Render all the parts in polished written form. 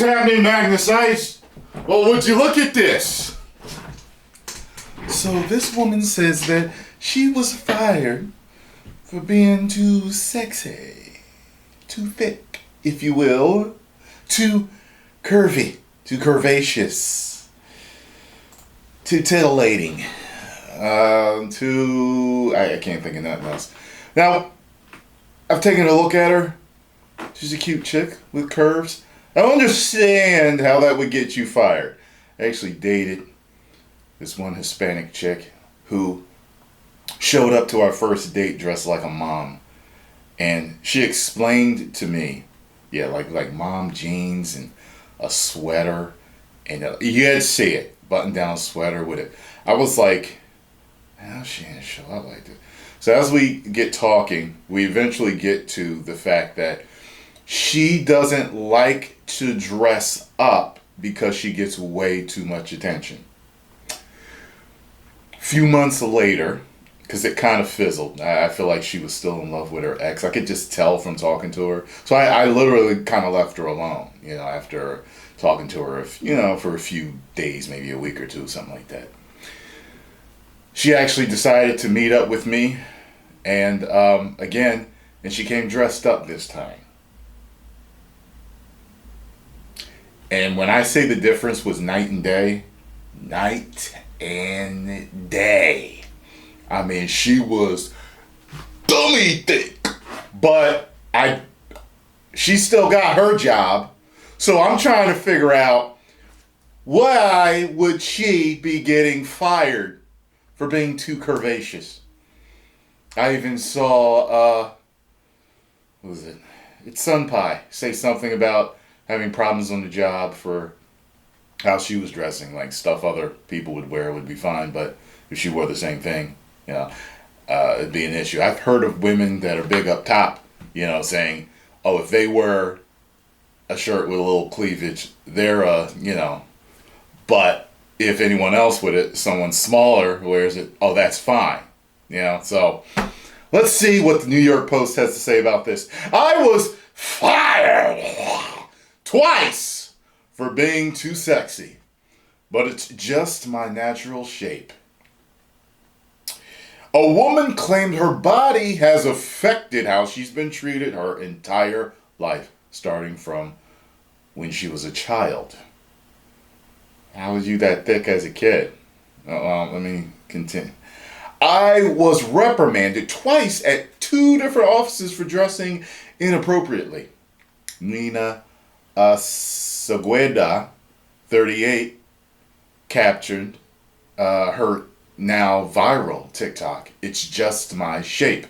happening, Magnus? Well, would you look at this? So this woman says that she was fired for being too sexy, too thick, if you will, too curvy, too curvaceous, too titillating, I can't think of nothing else. Now, I've taken a look at her. She's a cute chick with curves. I don't understand how that would get you fired. I actually dated this one Hispanic chick who showed up to our first date dressed like a mom. And she explained to me, yeah, like mom jeans and a sweater. And you had to see it, button-down sweater with it. I was like, how she didn't show up like this? So as we get talking, we eventually get to the fact that she doesn't like to dress up because she gets way too much attention. A few months later, because it kind of fizzled, I feel like she was still in love with her ex. I could just tell from talking to her. So I literally kind of left her alone, after talking to her, for a few days, maybe a week or two, something like that. She actually decided to meet up with me, and and she came dressed up this time. And when I say the difference was night and day, I mean, she was dummy thick, but she still got her job. So I'm trying to figure out, why would she be getting fired for being too curvaceous? I even saw, what was it? It's Sun Pie say something about having problems on the job for how she was dressing, like stuff other people would wear would be fine, but if she wore the same thing, it'd be an issue. I've heard of women that are big up top, saying, oh, if they wear a shirt with a little cleavage, they're, but if anyone else with it, someone smaller wears it, oh, that's fine. So let's see what the New York Post has to say about this. I was fired twice for being too sexy, but it's just my natural shape. A woman claimed her body has affected how she's been treated her entire life, starting from when she was a child. How was you that thick as a kid? Let me continue. I was reprimanded twice at 2 different offices for dressing inappropriately. Nina Segueda, 38, captured her now viral TikTok, "It's Just My Shape."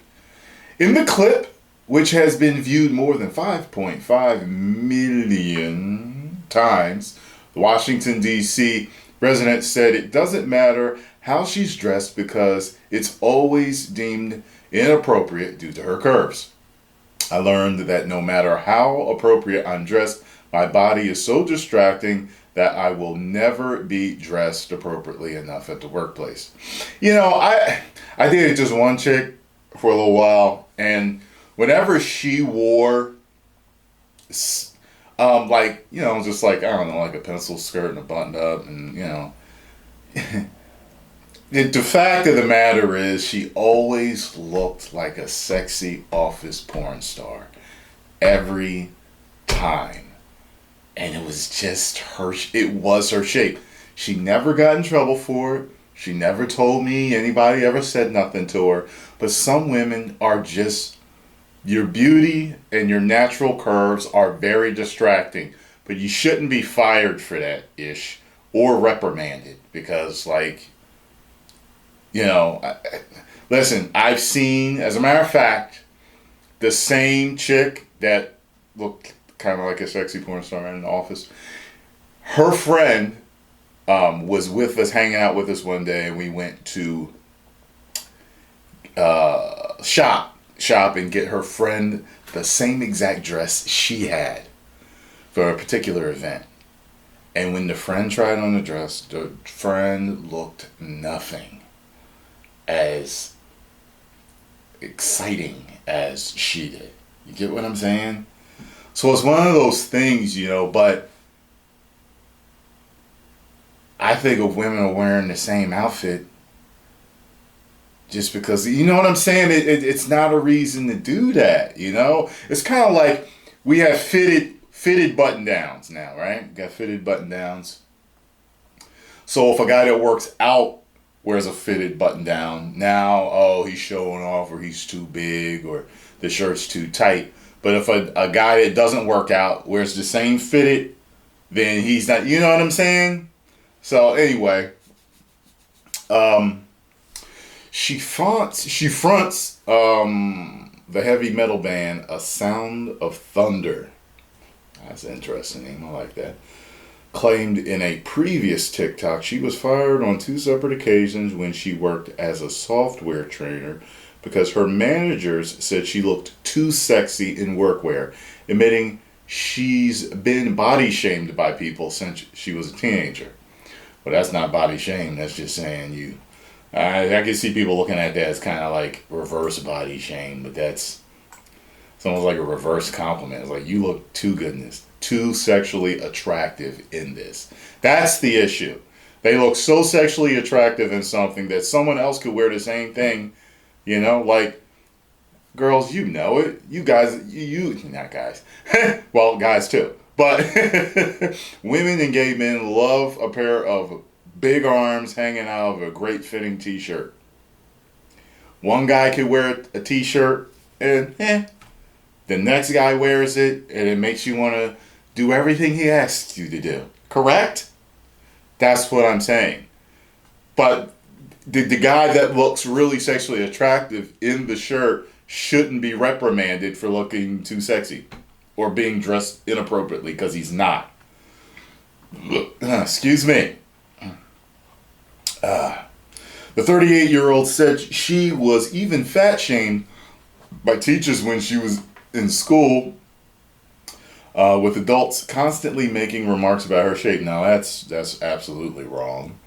In the clip, which has been viewed more than 5.5 million times, the Washington, D.C. resident said it doesn't matter how she's dressed because it's always deemed inappropriate due to her curves. I learned that no matter how appropriate I'm dressed, my body is so distracting that I will never be dressed appropriately enough at the workplace. I dated just one chick for a little while, and whenever she wore, just like a pencil skirt and a buttoned up, and the fact of the matter is she always looked like a sexy office porn star every time. And it was just it was her shape. She never got in trouble for it. She never told me anybody ever said nothing to her. But some women are just, your beauty and your natural curves are very distracting. But you shouldn't be fired for that ish or reprimanded because listen, I've seen, as a matter of fact, the same chick that looked kind of like a sexy porn star in the office. Her friend was with us, hanging out with us one day, and we went to shop and get her friend the same exact dress she had for a particular event. And when the friend tried on the dress, the friend looked nothing as exciting as she did. You get what I'm saying? So it's one of those things, but I think if women are wearing the same outfit, just because, you know what I'm saying? It's not a reason to do that, you know? It's kind of like we have fitted button downs now, right? We got fitted button downs. So if a guy that works out wears a fitted button down, now, oh, he's showing off, or he's too big, or the shirt's too tight. But if a guy that doesn't work out wears the same fitted, then he's not, you know what I'm saying? So anyway, she fronts the heavy metal band A Sound of Thunder. That's an interesting name. I like that. Claimed in a previous TikTok she was fired on 2 separate occasions when she worked as a software trainer because her managers said she looked too sexy in workwear, admitting she's been body shamed by people since she was a teenager. Well, that's not body shame. That's just saying you. I can see people looking at that as kind of like reverse body shame, but it's almost like a reverse compliment. It's like, you look too good in this, too sexually attractive in this. That's the issue. They look so sexually attractive in something that someone else could wear the same thing, you know, like, girls, you know it. You guys, not guys. Well, guys too. But women and gay men love a pair of big arms hanging out of a great fitting t-shirt. One guy could wear a t-shirt and the next guy wears it and it makes you want to do everything he asks you to do. Correct? That's what I'm saying. But the guy that looks really sexually attractive in the shirt shouldn't be reprimanded for looking too sexy or being dressed inappropriately, because he's not. Excuse me. The 38-year-old said she was even fat shamed by teachers when she was in school, with adults constantly making remarks about her shape. Now that's absolutely wrong.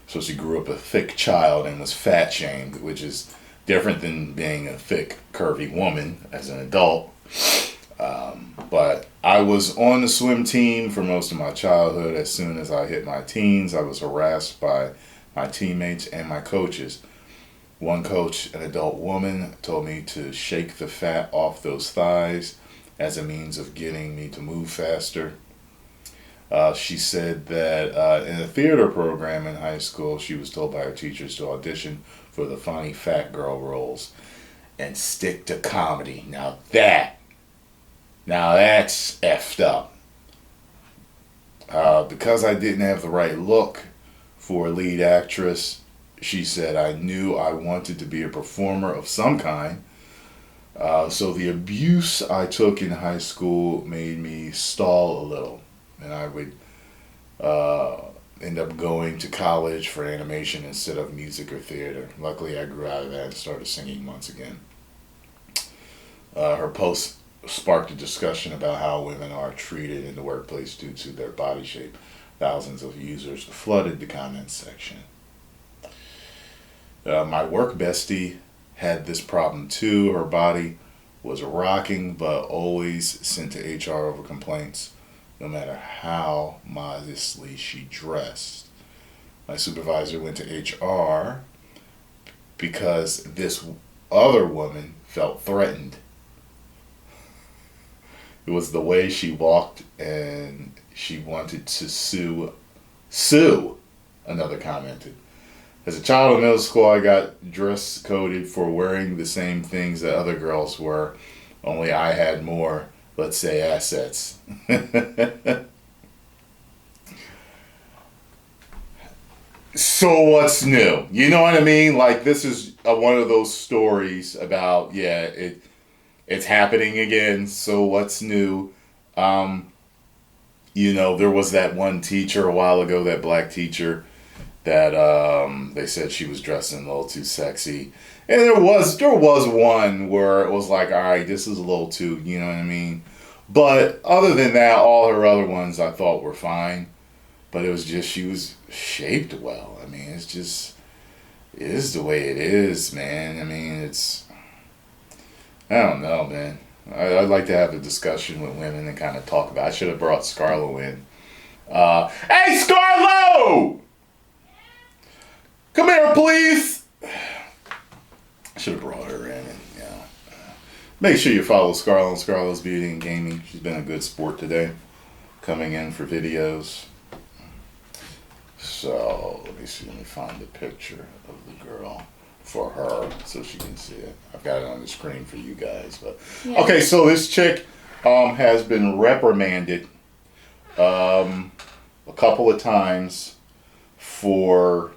So she grew up a thick child and was fat shamed, which is different than being a thick, curvy woman as an adult. But I was on the swim team for most of my childhood. As soon as I hit my teens, I was harassed by my teammates and my coaches. One coach, an adult woman, told me to shake the fat off those thighs as a means of getting me to move faster. She said that in a theater program in high school, she was told by her teachers to audition for the funny fat girl roles and stick to comedy. Now that's effed up. Because I didn't have the right look for a lead actress, she said, I knew I wanted to be a performer of some kind. So the abuse I took in high school made me stall a little. And I would end up going to college for animation instead of music or theater. Luckily, I grew out of that and started singing once again. Her post sparked a discussion about how women are treated in the workplace due to their body shape. Thousands of users flooded the comments section. My work bestie had this problem too. Her body was rocking, but always sent to HR over complaints, no matter how modestly she dressed. My supervisor went to HR because this other woman felt threatened. It was the way she walked, and she wanted to sue. Another commented. As a child in middle school, I got dress coded for wearing the same things that other girls were, only I had more, let's say, assets. So what's new? You know what I mean? Like, this is one of those stories about, it's happening again. So what's new? There was that one teacher a while ago, that black teacher, that they said she was dressing a little too sexy. And there was one where it was like, all right, this is a little too, you know what I mean? But other than that, all her other ones I thought were fine. But it was just, she was shaped well. I mean, it is the way it is, man. I mean, I don't know, man. I'd like to have a discussion with women and kind of talk about it. I should have brought Scarlo in. Hey, Scarlo! Come here, please. I should have brought her in. And, make sure you follow Scarlett on Scarlett's Beauty and Gaming. She's been a good sport today, coming in for videos. So let me see. Let me find the picture of the girl for her so she can see it. I've got it on the screen for you guys. But okay, so this chick has been reprimanded a couple of times for.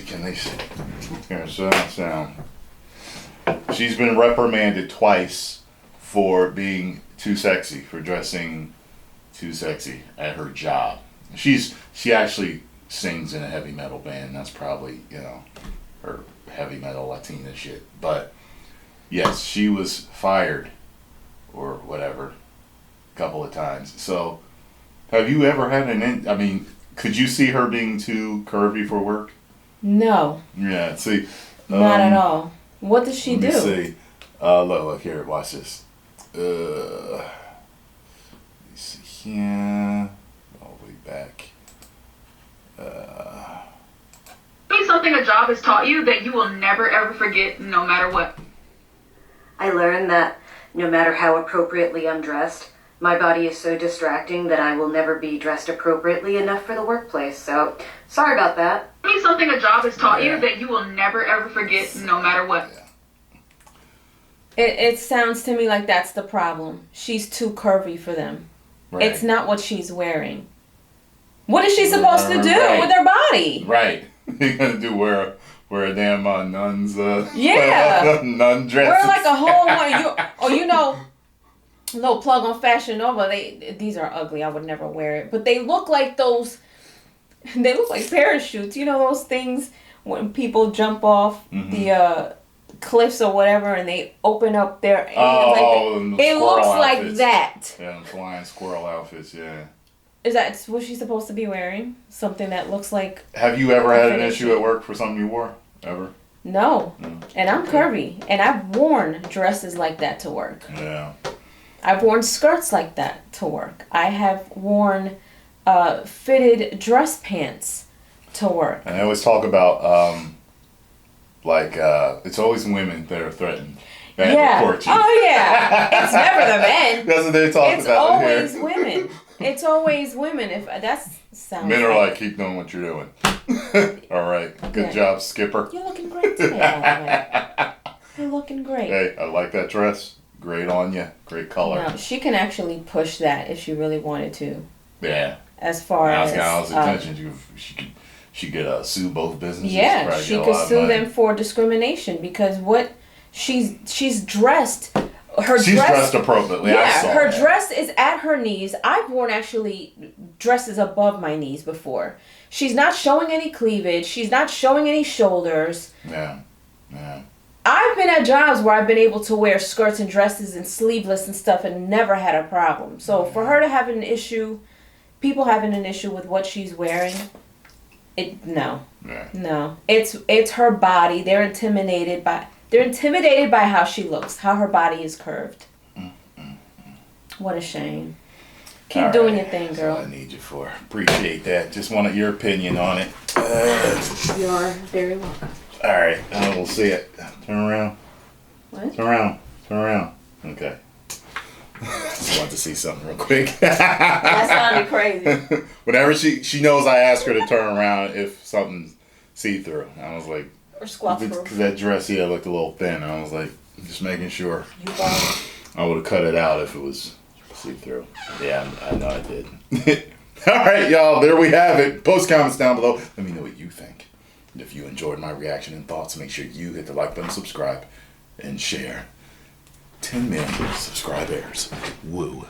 Can they see? Here, sound. She's been reprimanded twice for being too sexy, for dressing too sexy at her job. She actually sings in a heavy metal band. That's probably, her heavy metal Latina shit. But yes, she was fired or whatever a couple of times. So have you ever had could you see her being too curvy for work? No. Yeah, see. Not at all. What does she do? Let me see. Look here, watch this. Let me see here. All the way back. Something a job has taught you that you will never ever forget, no matter what. I learned that no matter how appropriately I'm dressed, my body is so distracting that I will never be dressed appropriately enough for the workplace. So, sorry about that. Something a job has taught you that you will never ever forget, no matter what. It sounds to me like that's the problem. She's too curvy for them. Right. It's not what she's wearing. What is she supposed to do with her body? Right. You're gonna do wear a damn nun's nun dress. Wear like a whole one. Little plug on Fashion Nova. These are ugly. I would never wear it. But they look like those. They look like parachutes. You know those things when people jump off the cliffs or whatever, and they open up their. It looks like that. Yeah, flying squirrel outfits. Yeah. Is that what she's supposed to be wearing? Something that looks like... Have you ever had an issue at work for something you wore? Ever? No. And I'm curvy. And I've worn dresses like that to work. Yeah. I've worn skirts like that to work. I have worn fitted dress pants to work. And they always talk about, it's always women that are threatened. Yeah. Oh, yeah. It's never the men. That's what they talk about here. It's always women. It's always women. If that sounds. Men are like, keep doing what you're doing. All right. Good job, Skipper. You're looking great today, by the way. You're looking great. Hey, I like that dress. Great on you. Great color. No, she can actually push that if she really wanted to. Yeah. As far as. I was attention. She could sue both businesses. Yeah, she could sue them for discrimination because what she's dressed. She's dressed appropriately. Yeah, her dress is at her knees. I've worn actually dresses above my knees before. She's not showing any cleavage. She's not showing any shoulders. Yeah. I've been at jobs where I've been able to wear skirts and dresses and sleeveless and stuff and never had a problem. So for her to have an issue, people having an issue with what she's wearing, no. It's her body. They're intimidated by how she looks, how her body is curved. What a shame. Keep doing your thing, girl. That's all I need you for. Appreciate that. Just wanted your opinion on it. You are very welcome. All right, we'll see it. Turn around. What? Turn around. Okay. Just wanted to see something real quick. That sounded crazy. Whenever she knows I ask her to turn around if something's see-through. I was like, or squat through. Because that dress, looked a little thin. I was like, just making sure. I would have cut it out if it was see-through. Yeah, I know I did. All right, y'all. There we have it. Post comments down below. Let me know what you think. And if you enjoyed my reaction and thoughts, make sure you hit the like button, subscribe, and share. 10 million subscribers. Woo.